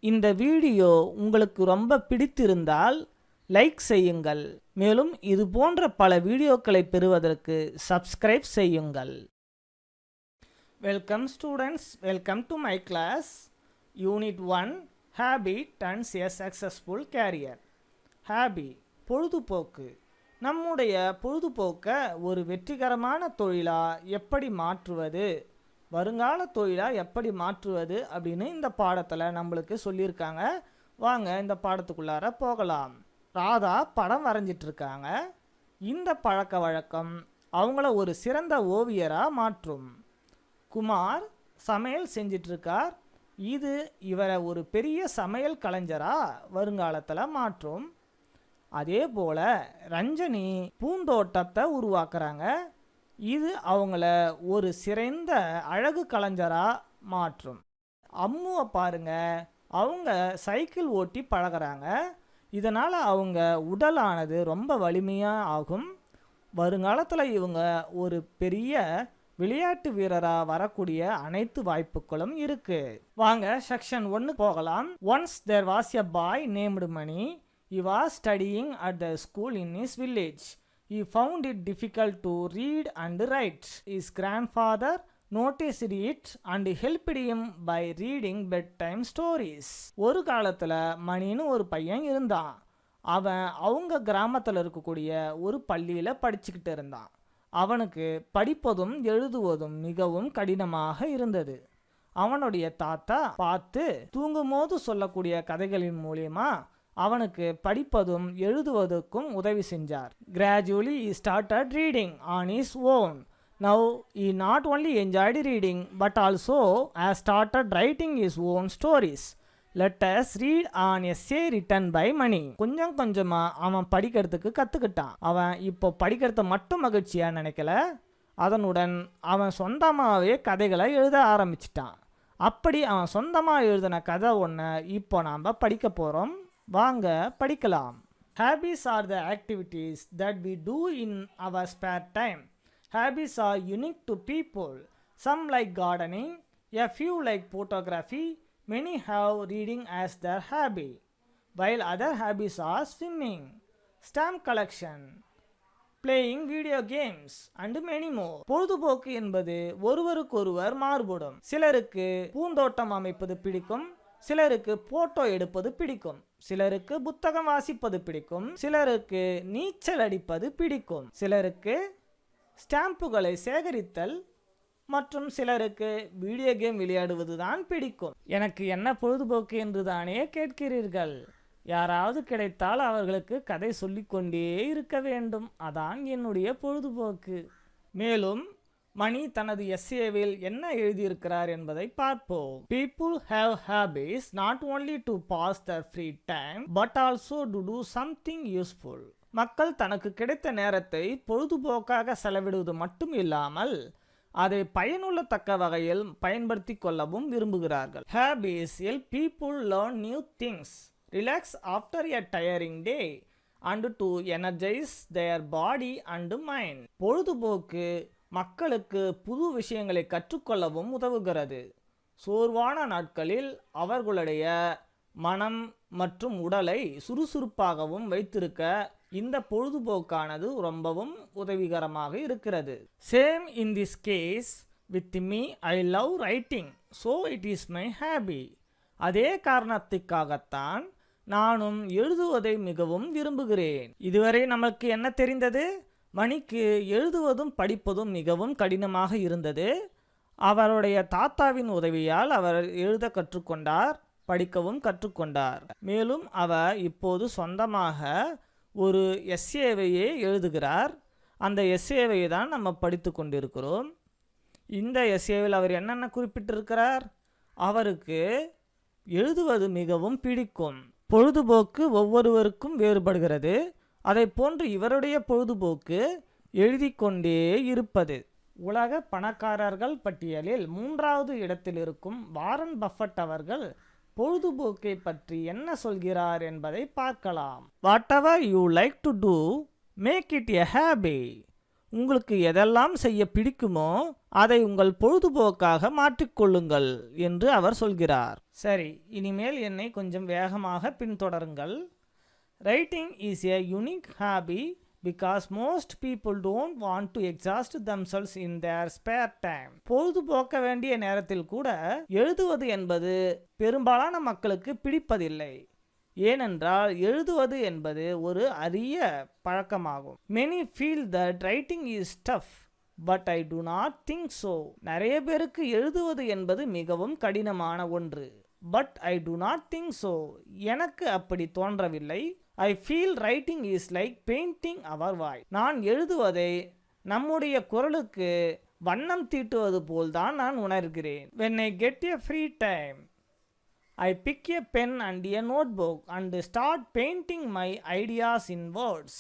இந்த வீடியோ உங்களுக்கு ரொம்ப பிடித்திருந்தால் லைக் செய்யுங்கள். மேலும் இது போன்ற பல வீடியோக்களை பெறுவதற்கு சப்ஸ்கிரைப் செய்யுங்கள். Welcome students, welcome to my class. Unit 1 Habit turns a successful career. Hobby பொழுதுபோக்கு. நம்முடைய பொழுதுபோக்கை ஒரு வெற்றிகரமான தொழிலா எப்படி மாற்றுவது, வருங்கால தொழிலா எப்படி மாற்றுவது அப்படின்னு இந்த பாடத்தில் நம்மளுக்கு சொல்லியிருக்காங்க. வாங்க இந்த பாடத்துக்குள்ளார போகலாம். ராதா படம் வரைஞ்சிட்டு இருக்காங்க. இந்த பழக்க வழக்கம் அவங்கள ஒரு சிறந்த ஓவியராக மாற்றும். குமார் சமையல் செஞ்சிட்ருக்கார். இது இவரை ஒரு பெரிய சமையல் கலைஞராக வருங்காலத்தில் மாற்றும். அதே போல் ரஞ்சனி பூந்தோட்டத்தை உருவாக்குறாங்க. இது அவங்கள ஒரு சிறந்த அழகு கலைஞராக மாற்றும். அம்முவை பாருங்க, அவங்க சைக்கிள் ஓட்டி பழகிறாங்க. இதனால் அவங்க உடலானது ரொம்ப வலிமையாக ஆகும். வருங்காலத்தில் இவங்க ஒரு பெரிய விளையாட்டு வீரராக வரக்கூடிய அனைத்து வாய்ப்புகளும் இருக்கு. வாங்க செக்ஷன் 1 போகலாம். Once there was a boy named Mani. He was studying at the school in his village. He found it difficult to read and write. His grandfather noticed it and helped him by reading bedtime stories. ஒரு காலத்தில் மணின்னு ஒரு பையன் இருந்தான். அவன் அவங்க கிராமத்தில் இருக்கக்கூடிய ஒரு பள்ளியில் படிச்சுக்கிட்டு இருந்தான். அவனுக்கு படிப்பதும் எழுதுவதும் மிகவும் கடினமாக இருந்தது. அவனுடைய தாத்தா பார்த்து தூங்கும்போது சொல்லக்கூடிய கதைகளின் மூலியமா அவனுக்கு படிப்பதும் எழுதுவதற்கும் உதவி செஞ்சார். Gradually he started reading on his own. Now he not only enjoyed reading but also has started writing his own stories. Let us read an essay written by Mani. கொஞ்சம் கொஞ்சமாக அவன் படிக்கிறதுக்கு கற்றுக்கிட்டான். அவன் இப்போ படிக்கிறத மட்டும் மகிழ்ச்சியாக நினைக்கல, அதனுடன் அவன் சொந்தமாகவே கதைகளை எழுத ஆரம்பிச்சிட்டான். அப்படி அவன் சொந்தமாக எழுதின கதை ஒன்று இப்போ நாம் படிக்க போகிறோம். வாங்க படிக்கலாம். Hobbies are the activities that we do in our spare time. Hobbies are unique to people. Some like gardening, a few like photography, many have reading as their hobby, while other hobbies are swimming, stamp collection, playing video games and many more. பொழுதுபோக்கு என்பது ஒருவருக்கொருவர் மாறுபடும். சிலருக்கு பூந்தோட்டம் அமைப்பது பிடிக்கும், சிலருக்கு photo எடுப்பது பிடிக்கும், சிலருக்கு புத்தகம் வாசிப்பது பிடிக்கும், சிலருக்கு நீச்சல் அடிப்பது பிடிக்கும், சிலருக்கு ஸ்டாம்புகளை சேகரித்தல் மற்றும் சிலருக்கு வீடியோ கேம் விளையாடுவது தான் பிடிக்கும். எனக்கு என்ன பொழுதுபோக்கு என்று தானே கேட்கிறீர்கள். யாராவது கிடைத்தால் அவர்களுக்கு கதை சொல்லிக்கொண்டே இருக்க வேண்டும். அதான் என்னுடைய பொழுதுபோக்கு. மேலும் மணி தனது எஸ்ஏவில் என்ன எழுதியிருக்கிறார் என்பதை பார்ப்போம். People have hobbies not only to pass their free time but also to do something useful. மக்கள் தனக்கு கிடைத்த நேரத்தை பொழுதுபோக்காக செலவிடுவது மட்டும் இல்லாமல் அதை பயனுள்ள தக்க வகையில் பயன்படுத்தி கொள்ளவும் விரும்புகிறார்கள். Hobbies help people learn new things, relax after a tiring day and to energize their body and mind. பொழுதுபோக்கு மக்களுக்கு புது விஷயங்களை கற்றுக்கொள்ளவும் உதவுகிறது. சோர்வான நாட்களில் அவர்களுடைய மனம் மற்றும் உடலை சுறுசுறுப்பாகவும் வைத்திருக்க இந்த பொழுதுபோக்கானது ரொம்பவும் உதவிகரமாக இருக்கிறது. Same in this case with me, I love writing, so it is my hobby. அதே காரணத்துக்காகத்தான் நானும் எழுதுவதை மிகவும் விரும்புகிறேன். இதுவரை நமக்கு என்ன தெரிந்தது? மணிக்கு எழுதுவதும் படிப்பதும் மிகவும் கடினமாக இருந்தது. அவருடைய தாத்தாவின் உதவியால் அவர் எழுத கற்றுக்கொண்டார், படிக்கவும் கற்றுக்கொண்டார். மேலும் அவர் இப்போது சொந்தமாக ஒரு எஸ்ஏவையே எழுதுகிறார். அந்த எஸ்ஏவை தான் நம்ம படித்து கொண்டிருக்கிறோம். இந்த எஸ்ஏவில் அவர் என்னென்ன குறிப்பிட்டிருக்கிறார்? அவருக்கு எழுதுவது மிகவும் பிடிக்கும். பொழுதுபோக்கு ஒவ்வொருவருக்கும் வேறுபடுகிறது. அதை போன்று இவருடைய பொழுதுபோக்கு எழுதி கொண்டே இருப்பது. உலக பணக்காரர்கள் பட்டியலில் 3வது இடத்தில் இருக்கும் வாரன் பஃபட் அவர்கள் பொழுதுபோக்கை பற்றி என்ன சொல்கிறார் என்பதை பார்க்கலாம். Whatever you like to do, make it a hobby. உங்களுக்கு எதெல்லாம் செய்ய பிடிக்குமோ அதை உங்கள் பொழுதுபோக்காக மாற்றிக்கொள்ளுங்கள் என்று அவர் சொல்கிறார். சரி, இனிமேல் என்னை கொஞ்சம் வேகமாக பின்தொடருங்கள். Writing is a unique hobby because most people don't want to exhaust themselves in their spare time. பொழுதுபோக்க வேண்டிய நேரத்தில் கூட எழுதுவது என்பது பெரும்பாலான மக்களுக்கு பிடிப்பதில்லை. ஏனென்றால் எழுதுவது என்பது ஒரு அரிய பழக்கமாகும். Many feel that writing is tough, but I do not think so. நிறைய பேருக்கு எழுதுவது என்பது மிகவும் கடினமான ஒன்று. But I do not think so. எனக்கு அப்படி தோன்றவில்லை. I feel writing is like painting our voice. நான் எழுதுவதை நம்முடைய குரலுக்கு வண்ணம் தீட்டுவது போல்தான் நான் உணர்கிறேன். When I get a free time, I pick a pen and a notebook and start painting my ideas in words.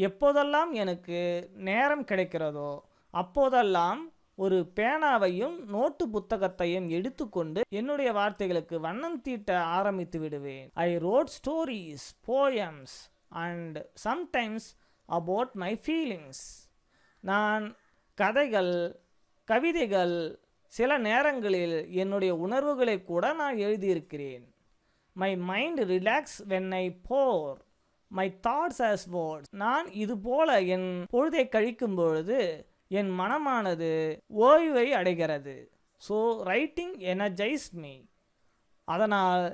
எப்போதெல்லாம் எனக்கு நேரம் கிடைக்கிறதோ அப்போதெல்லாம் ஒரு பேனாவையும் நோட்டு புத்தகத்தையும் எடுத்துக்கொண்டு என்னுடைய வார்த்தைகளுக்கு வண்ணம் தீட்ட ஆரம்பித்து விடுவேன். I wrote stories, poems and sometimes about my feelings. நான் கதைகள், கவிதைகள், சில நேரங்களில் என்னுடைய உணர்வுகளை கூட நான் எழுதியிருக்கிறேன். My mind relax when I pour my thoughts as words. நான் இதுபோல என் பொழுதை கழிக்கும் பொழுது என் மனமானது ஓய்வை அடைகிறது. So writing energizes me. அதனால்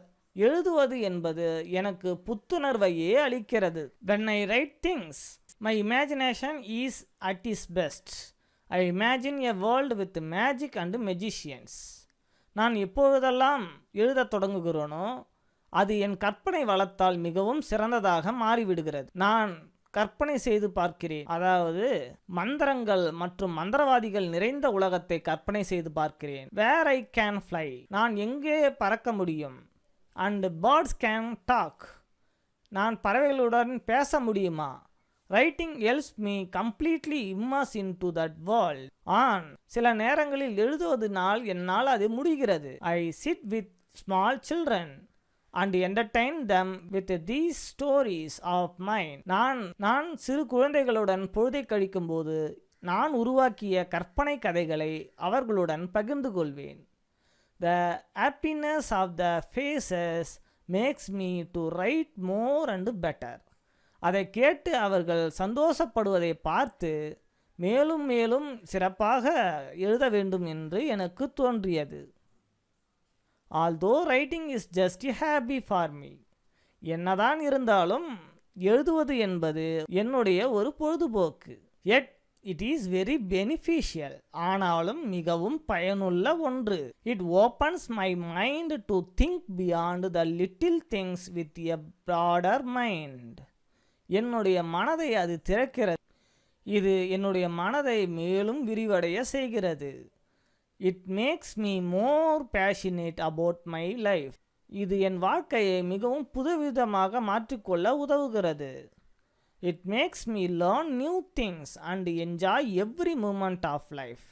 எழுதுவது என்பது எனக்கு புத்துணர்வையே அளிக்கிறது. When I write things, my imagination is at its best. I imagine a world with magic and magicians. நான் எப்பொழுதெல்லாம் எழுதத் தொடங்குகிறேனோ அது என் கற்பனை வளத்தால் மிகவும் சிறந்ததாக மாறிவிடுகிறது. நான் கற்பனை செய்து பார்க்கிறேன், அதாவது மந்திரங்கள் மற்றும் மந்திரவாதிகள் நிறைந்த உலகத்தை கற்பனை செய்து பார்க்கிறேன். Where I can fly, நான் எங்கே பறக்க முடியும். And birds can talk, நான் பறவைகளுடன் பேச முடியுமா. Writing helps me completely immerse into that world. சில நேரங்களில் எழுதுவதனால் என்னால் அது முடிகிறது. I sit with small children and entertain them with these stories of mine. நான் சிறு குழந்தைகளுடன் பொழுதை கழிக்கும் போது நான் உருவாக்கிய கற்பனை கதைகளை அவர்களுடன் பகிர்ந்து கொள்வேன். The happiness of the faces makes me to write more and better. அதை கேட்டு அவர்கள் சந்தோஷப்படுவதை பார்த்து மேலும் மேலும் சிறப்பாக எழுத வேண்டும் என்று எனக்கு தோன்றியது. Although writing is just a hobby for me, என்னதான் இருந்தாலும் எழுதுவது என்பது என்னுடைய ஒரு பொழுதுபோக்கு. Yet it is very beneficial, ஆனாலும் மிகவும் பயனுள்ள ஒன்று. It opens my mind to think beyond the little things with a broader mind. என்னுடைய மனதை அது திறக்கிறது. இது என்னுடைய மனதை மேலும் விரிவடைய செய்கிறது. It makes me more passionate about my life. இது என் வாழ்க்கையை மிகவும் புதுவிதமாக மாற்றிக்கொள்ள உதவுகிறது. It makes me learn new things and enjoy every moment of life.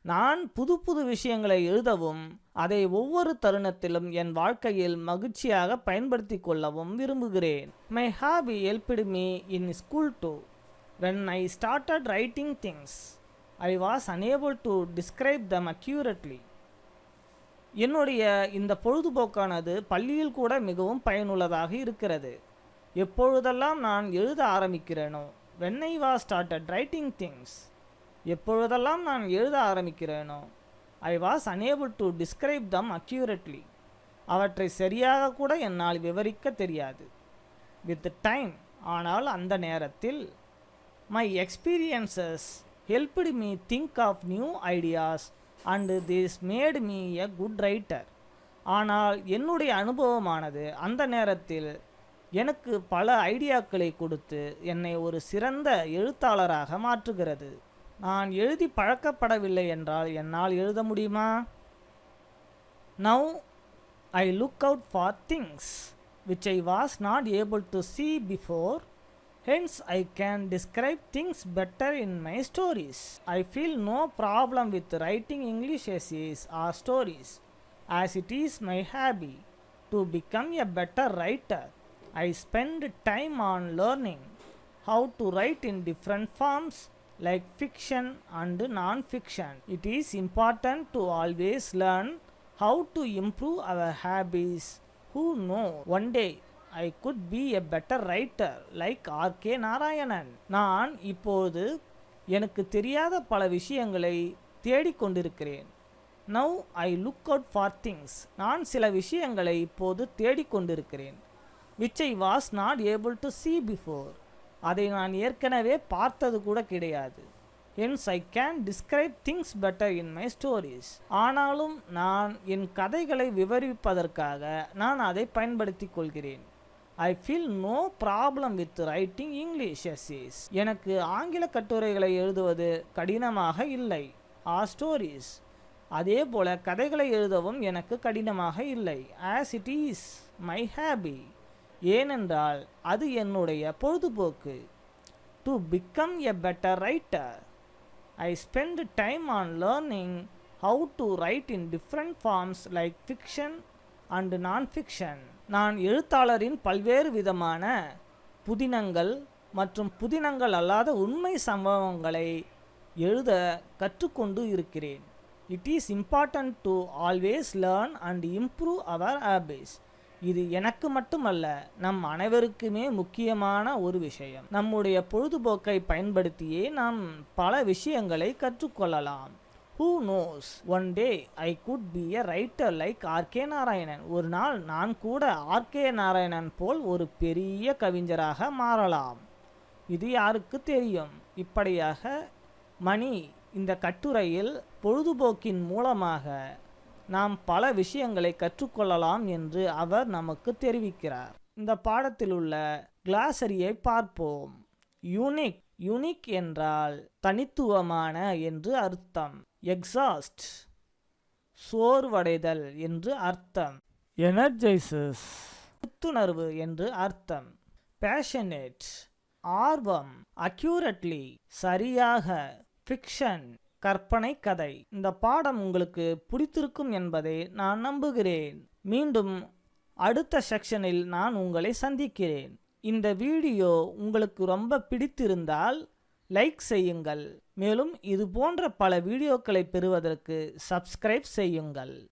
நான் புது புது விஷயங்களை எழுதவும் அதை ஒவ்வொரு தருணத்திலும் என் வாழ்க்கையில் மகிழ்ச்சியாக பயன்படுத்தி கொள்ளவும் விரும்புகிறேன். My hobby helped me in school too. When I started writing things I was unable to describe them accurately. என்னுடைய இந்த பொழுதுபோக்கானது பள்ளியில் கூட மிகவும் பயனுள்ளதாக இருக்கிறது. எப்பொழுதெல்லாம் நான் எழுத ஆரம்பிக்கிறேனோ, when I was started writing things, எப்பொழுதெல்லாம் நான் எழுத ஆரம்பிக்கிறேனோ, I was unable to describe them accurately, அவற்றை சரியாக கூட என்னால் விவரிக்க தெரியாது. வித் டைம், ஆனால் அந்த நேரத்தில், my experiences helped me think of new ideas and this made me a good writer. ஆனால் என்னுடைய அனுபவமானது அந்த நேரத்தில் எனக்கு பல ஐடியாக்களை கொடுத்து என்னை ஒரு சிறந்த எழுத்தாளராக மாற்றுகிறது. நான் எழுதி பழக்கப்படவில்லை என்றால் என்னால் எழுத முடியுமா? Now I look out for things which I was not able to see before. Hence I can describe things better in my stories. I feel no problem with writing English essays or stories, as it is my hobby to become a better writer. I spend time on learning how to write in different forms like fiction and non-fiction. It is important to always learn how to improve our habits. Who knows, one day I could be a better writer like R.K. Narayanan. நான் இப்போது எனக்கு தெரியாத பல விஷயங்களை தேடிக்கொண்டிருக்கிறேன். Now I look out for things. நான் சில விஷயங்களை இப்போது தேடிக்கொண்டிருக்கிறேன். which I was not able to see before. அதை நான் ஏற்கனவே பார்த்தது கூட கிடையாது. hence I can describe things better in my stories. ஆனாலும் நான் என் கதைகளை விவரிப்பதற்காக நான் அதை பயன்படுத்திக் கொள்கிறேன். I feel no problem with writing English essays. எனக்கு ஆங்கில கட்டுரைகளை எழுதுவது கடினமாக இல்லை. or stories. அதே போல கதைகளை எழுதவும் எனக்கு கடினமாக இல்லை. as it is my hobby. ஏனென்றால் அது என்னுடைய பொழுதுபோக்கு. to become a better writer. I spend time on learning how to write in different forms like fiction and non-fiction. நான் எழுத்தாளரின் பல்வேறு விதமான புதினங்கள் மற்றும் புதினங்கள் அல்லாத உண்மை சம்பவங்களை எழுத கற்றுக்கொண்டு இருக்கிறேன். It is important to always learn and improve our habits. இது எனக்கு மட்டுமல்ல, நம் அனைவருக்குமே முக்கியமான ஒரு விஷயம். நம்முடைய பொழுதுபோக்கை பயன்படுத்தியே நாம் பல விஷயங்களை கற்றுக்கொள்ளலாம். Who knows, one day I could be a writer like R.K. Narayanan. ஒரு நாள் நான் கூட R.K. நாராயணன் போல் ஒரு பெரிய கவிஞராக மாறலாம். இது யாருக்கு தெரியும்? இப்படியாக மணி இந்த கட்டுரையில் பொழுதுபோக்கின் மூலமாக நாம் பல விஷயங்களை கற்றுக்கொள்ளலாம் என்று அவர் நமக்கு தெரிவிக்கிறார். இந்த பாடத்தில் உள்ள கிளாசரியை பார்ப்போம். யூனிக். யூனிக் என்றால் தனித்துவமான என்று அர்த்தம். எக்ஸாஸ்ட் சோர்வடைதல் என்று அர்த்தம். எனர்ஜைசஸ் புத்துணர்வு என்று அர்த்தம். பேஷனேட் ஆர்வம். அக்யூரேட்லி சரியாக. ஃபிக்ஷன் கற்பனை கதை. இந்த பாடம் உங்களுக்கு பிடித்திருக்கும் என்பதை நான் நம்புகிறேன். மீண்டும் அடுத்த செக்ஷனில் நான் உங்களை சந்திக்கிறேன். இந்த வீடியோ உங்களுக்கு ரொம்ப பிடித்திருந்தால் லைக் செய்யுங்கள். மேலும் இது போன்ற பல வீடியோக்களை பெறுவதற்கு சப்ஸ்கிரைப் செய்யுங்கள்.